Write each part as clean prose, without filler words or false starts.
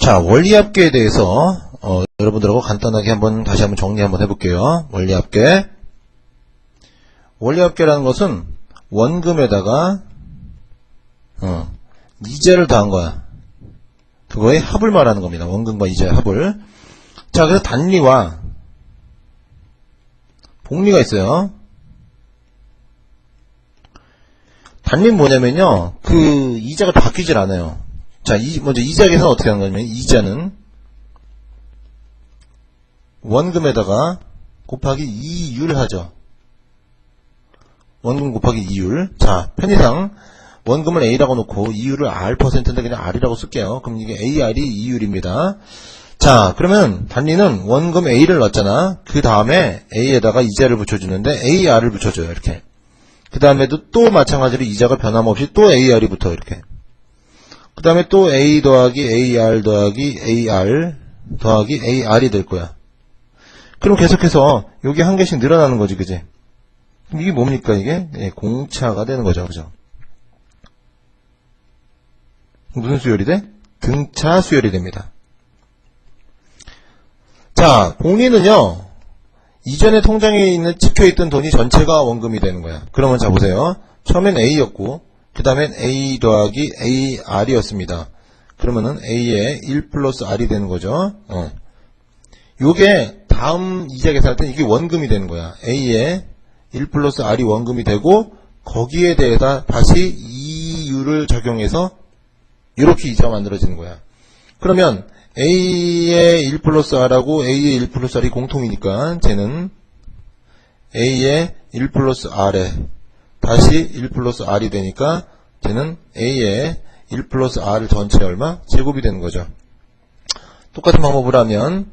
자, 원리합계에 대해서 여러분들하고 간단하게 다시 한번 정리 한번 해볼게요. 원리합계. 원리합계라는 것은 원금에다가 이자를 더한 거야. 그거의 합을 말하는 겁니다. 원금과 이자의 합을. 자, 그래서 단리와 복리가 있어요. 단리는 뭐냐면요, 그 이자가 바뀌질 않아요. 자, 먼저 이자 계산 어떻게 하는 거냐면, 이자는 원금에다가 곱하기 2율 하죠. 원금 곱하기 2율. 자, 편의상 원금을 A라고 놓고 2율을 R%인데 그냥 R이라고 쓸게요. 그럼 이게 AR이 2율입니다. 자, 그러면 단리는 원금 A를 넣었잖아. 그 다음에 A에다가 이자를 붙여주는데 AR을 붙여줘요. 이렇게. 그 다음에도 또 마찬가지로 이자가 변함없이 또 AR이 붙어. 이렇게. 그 다음에 또 A 더하기 AR 더하기 AR 더하기 AR이 될 거야. 그럼 계속해서 요게 한 개씩 늘어나는 거지, 그지? 이게 뭡니까, 이게? 예, 공차가 되는 거죠, 그죠? 무슨 수열이 돼? 등차 수열이 됩니다. 자, 복리는요, 이전에 통장에 찍혀있던 돈이 전체가 원금이 되는 거야. 그러면 자, 보세요. 처음엔 A였고, 그 다음엔 A 더하기 AR이었습니다. 그러면은 A에 1 플러스 R이 되는 거죠. 요게 다음 이자 계산할 때 이게 원금이 되는 거야. A에 1 플러스 R이 원금이 되고, 거기에 대해서 다시 2율을 적용해서 이렇게 이자가 만들어지는 거야. 그러면 A의 1 플러스 R하고 A의 1 플러스 R이 공통이니까 쟤는 A의 1 플러스 R에 다시 1 플러스 R이 되니까 쟤는 A의 1 플러스 R 전체 얼마? 제곱이 되는 거죠. 똑같은 방법을 하면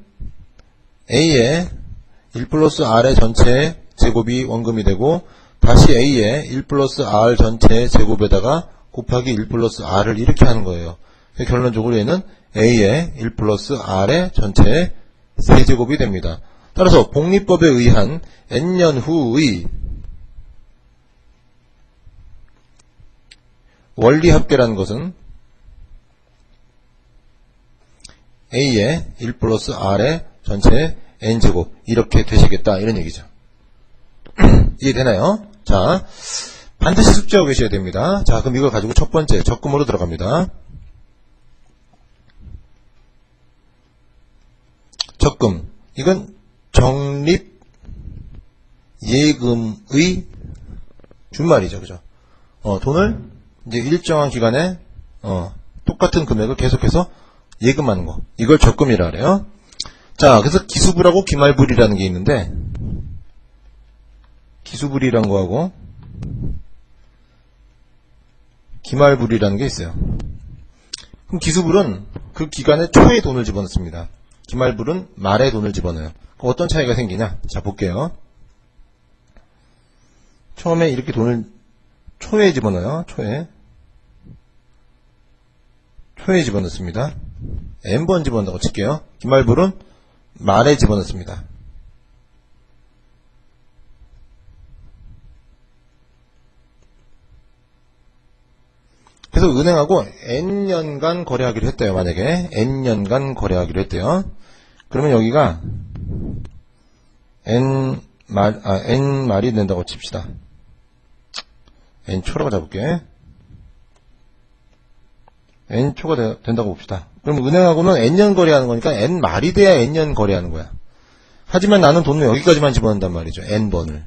A의 1 플러스 R의 전체 제곱이 원금이 되고 다시 A의 1 플러스 R 전체 제곱에다가 곱하기 1 플러스 R을 이렇게 하는 거예요. 결론적으로 얘는 A의 1 플러스 R의 전체 세제곱이 됩니다. 따라서 복리법에 의한 N년 후의 원리합계라는 것은 A의 1 플러스 R의 전체 N제곱 이렇게 되시겠다 이런 얘기죠. 이해되나요? 자, 반드시 숙지하고 계셔야 됩니다. 자, 그럼 이걸 가지고 첫 번째 적금으로 들어갑니다. 적금. 이건 적립 예금의 준말이죠. 그죠? 돈을 이제 일정한 기간에 똑같은 금액을 계속해서 예금하는 거. 이걸 적금이라 그래요. 자, 그래서 기수불하고 기말불이라는 게 있는데 기수불이란 거하고 기말불이라는 게 있어요. 그럼 기수불은 그 기간의 초에 돈을 집어넣습니다. 기말불은 말에 돈을 집어넣어요. 그럼 어떤 차이가 생기냐? 자, 볼게요. 처음에 이렇게 돈을 초에 집어넣어요. 초에 집어넣습니다. n번 집어넣는다고 칠게요. 기말불은 말에 집어넣습니다. 그래서 은행하고 n년간 거래하기로 했대요. 만약에 n년간 거래하기로 했대요. 그러면 여기가 n말이 된다고 칩시다. n초라고 잡을게. n초가 된다고 봅시다. 그럼 은행하고는 n년 거래하는 거니까 n말이 돼야 n년 거래하는 거야. 하지만 나는 돈을 여기까지만 집어넣는단 말이죠. n번을.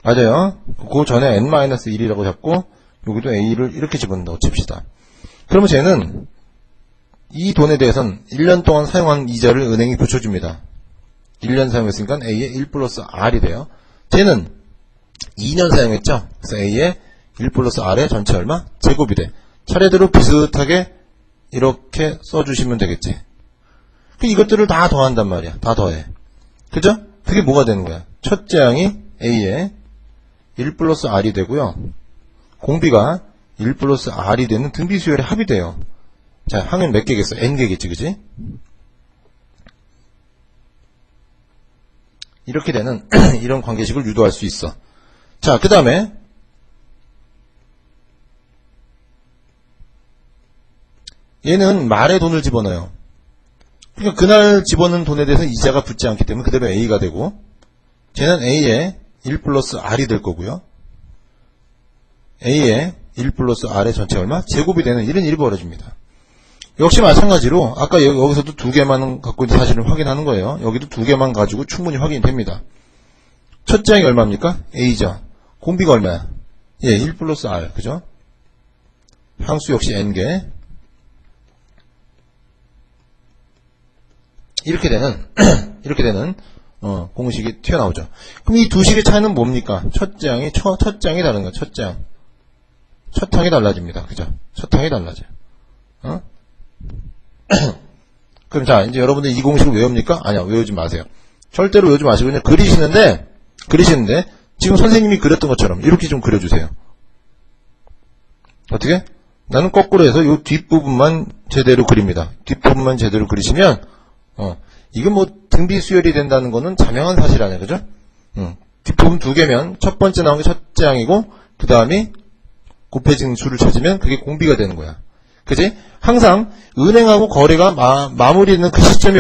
맞아요. 그 전에 n-1이라고 잡고 여기도 a를 이렇게 집어넣는다고 칩시다. 그러면 쟤는 이 돈에 대해서는 1년 동안 사용한 이자를 은행이 붙여줍니다. 1년 사용했으니까 A의 1 플러스 R이 돼요. 쟤는 2년 사용했죠. 그래서 A의 1 플러스 R의 전체 얼마? 제곱이 돼. 차례대로 비슷하게 이렇게 써주시면 되겠지. 이것들을 다 더한단 말이야. 다 더해. 그죠? 그게 뭐가 되는 거야? 첫째 항이 A의 1 플러스 R이 되고요. 공비가 1 플러스 R이 되는 등비수열의 합이 돼요. 자, 항은 몇 개겠어? n개겠지, 그지? 이렇게 되는 이런 관계식을 유도할 수 있어. 자, 그 다음에 얘는 말에 돈을 집어넣어요. 그러니까 그날 집어넣은 돈에 대해서 이자가 붙지 않기 때문에 그대로 A가 되고, 쟤는 A에 1 플러스 R이 될 거고요. A에 1 플러스 R의 전체 얼마? 제곱이 되는 1은 1이 벌어집니다. 역시 마찬가지로 아까 여기서도 두 개만 갖고 있는 사실을 확인하는 거예요. 여기도 두 개만 가지고 충분히 확인이 됩니다. 첫째 항이 얼마입니까? A죠. 공비가 얼마야? 예, 1 플러스 R. 그죠? 항수 역시 N개. 이렇게 되는 공식이 튀어나오죠. 그럼 이 두 식의 차이는 뭡니까? 첫째 항이 다른 거야. 첫째 항. 첫 항이 달라집니다. 그죠? 첫 항이 달라져요. 그럼 자, 이제 여러분들 이 공식을 외웁니까? 아니야, 외우지 마세요. 절대로 외우지 마시고 그냥 그리시는데 지금 선생님이 그렸던 것처럼 이렇게 좀 그려주세요. 어떻게? 나는 거꾸로 해서 이 뒷부분만 제대로 그립니다. 뒷부분만 제대로 그리시면 이게 뭐 등비 수열이 된다는 거는 자명한 사실 아니에요. 그죠? 뒷부분 두 개면 첫 번째 나온 게 첫째 항이고 그 다음이 곱해진 수를 찾으면 그게 공비가 되는 거야. 그지? 항상 은행하고 거래가 마무리되는 그 시점이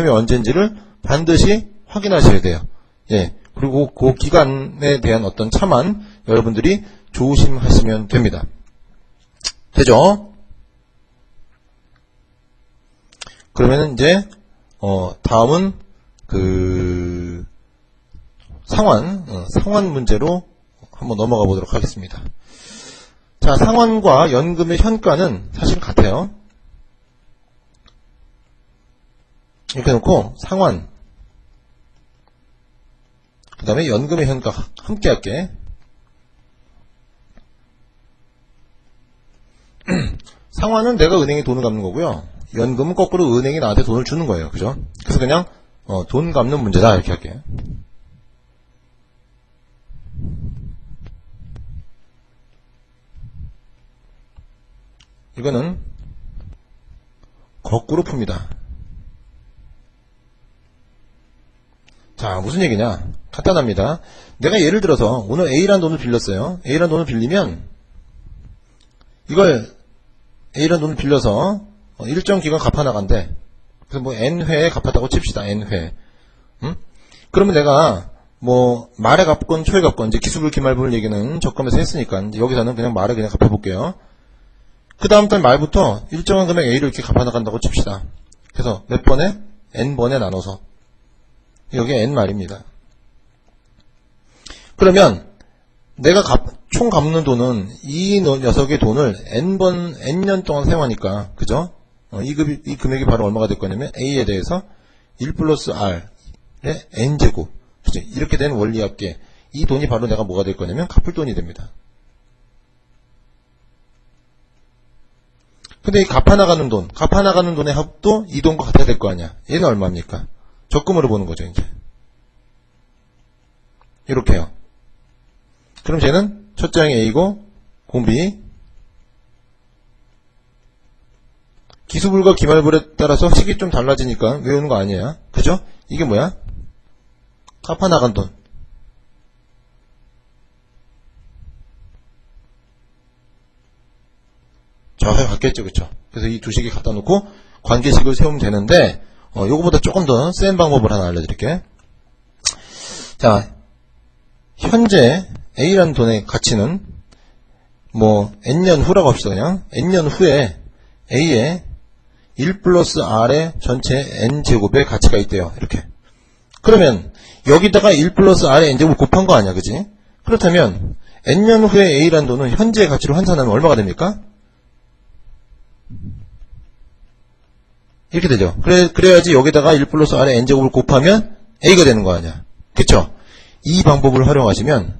언제인지를 반드시 확인하셔야 돼요. 예. 그리고 그 기간에 대한 어떤 차만 여러분들이 조심하시면 됩니다. 되죠? 그러면 이제 다음은 상환 문제로 한번 넘어가 보도록 하겠습니다. 자, 상환과 연금의 현가는 사실 같아요. 이렇게 놓고 상환, 그 다음에 연금의 현가 함께 할게. 상환은 내가 은행에 돈을 갚는 거고요. 연금은 거꾸로 은행이 나한테 돈을 주는 거예요. 그죠? 그래서 그냥 돈 갚는 문제다 이렇게 할게요. 이거는 거꾸로 풉니다. 자, 무슨 얘기냐? 간단합니다. 내가 예를 들어서 오늘 A라는 돈을 빌렸어요. A라는 돈을 빌리면 이걸 A라는 돈을 빌려서 일정 기간 갚아나간대. 그래서 뭐 N회에 갚았다고 칩시다. N회. 그러면 내가 뭐 말에 갚건 초에 갚건 이제 기수불 기말불 얘기는 적금에서 했으니까 이제 여기서는 그냥 말에 그냥 갚아볼게요. 그 다음 달 말부터 일정한 금액 A를 이렇게 갚아나간다고 칩시다. 그래서 몇 번에? N번에 나눠서. 여기 N 말입니다. 그러면 내가 총 갚는 돈은 이 녀석의 돈을 N년 동안 사용하니까, 그죠? 이 금액이 바로 얼마가 될 거냐면 A에 대해서 1 플러스 R의 N제곱. 그죠? 이렇게 된 원리합계. 이 돈이 바로 내가 뭐가 될 거냐면 갚을 돈이 됩니다. 근데 이 갚아나가는 돈의 합도 이 돈과 같아야 될 거 아니야. 얘는 얼마입니까? 적금으로 보는 거죠, 이제. 이렇게요. 그럼 쟤는 첫째 항이 A고, 공비. 기수불과 기말불에 따라서 식이 좀 달라지니까 외우는 거 아니야. 그죠? 이게 뭐야? 갚아나간 돈. 정확하게 같겠죠, 그쵸? 그래서 이 두 식이 갖다 놓고 관계식을 세우면 되는데, 요거보다 조금 더 센 방법을 하나 알려드릴게요. 자, 현재 A라는 돈의 가치는 뭐 N년 후라고 합시다. 그냥 N년 후에 A에 1 플러스 R의 전체 N제곱의 가치가 있대요. 이렇게. 그러면 여기다가 1 플러스 R의 N제곱을 곱한 거 아니야, 그지? 그렇다면 N년 후에 A라는 돈은 현재의 가치로 환산하면 얼마가 됩니까? 이렇게 되죠. 그래야지 여기다가 1 플러스 R의 N제곱을 곱하면 A가 되는 거 아니야. 그쵸? 이 방법을 활용하시면,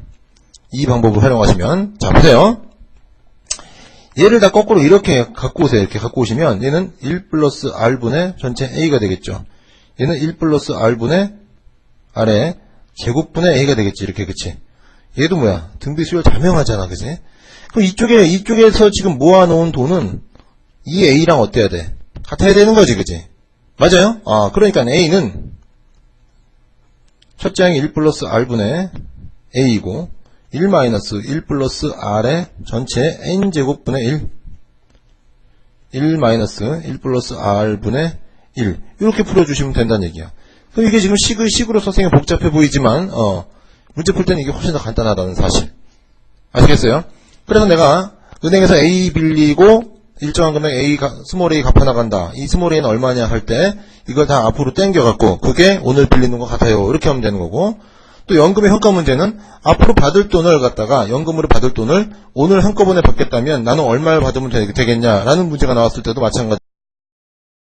자, 보세요. 얘를 다 거꾸로 이렇게 갖고 오세요. 이렇게 갖고 오시면, 얘는 1 플러스 R분의 전체 A가 되겠죠. 얘는 1 플러스 R분의 R의 제곱분의 A가 되겠지. 이렇게, 그치? 얘도 뭐야? 등비수열 자명하잖아, 그치? 그럼 이쪽에서 지금 모아놓은 돈은 이 A랑 어때야 돼? 같아야 되는 거지, 그치? 맞아요? 그러니까 A는 첫째 항이 1 플러스 R분의 A이고 1 마이너스 1 플러스 R의 전체 N제곱분의 1 마이너스 1 플러스 R분의 1. 이렇게 풀어주시면 된다는 얘기야. 그럼 이게 지금 식으로 선생님 복잡해 보이지만, 문제 풀 때는 이게 훨씬 더 간단하다는 사실. 아시겠어요? 그래서 내가 은행에서 A 빌리고 일정한 금액 스몰 A 갚아나간다. 이 스몰 A는 얼마냐 할 때 이걸 다 앞으로 땡겨갖고 그게 오늘 빌리는 것 같아요. 이렇게 하면 되는 거고, 또 연금의 현가 문제는 앞으로 받을 돈을 갖다가 연금으로 받을 돈을 오늘 한꺼번에 받겠다면 나는 얼마를 받으면 되겠냐라는 문제가 나왔을 때도 마찬가지.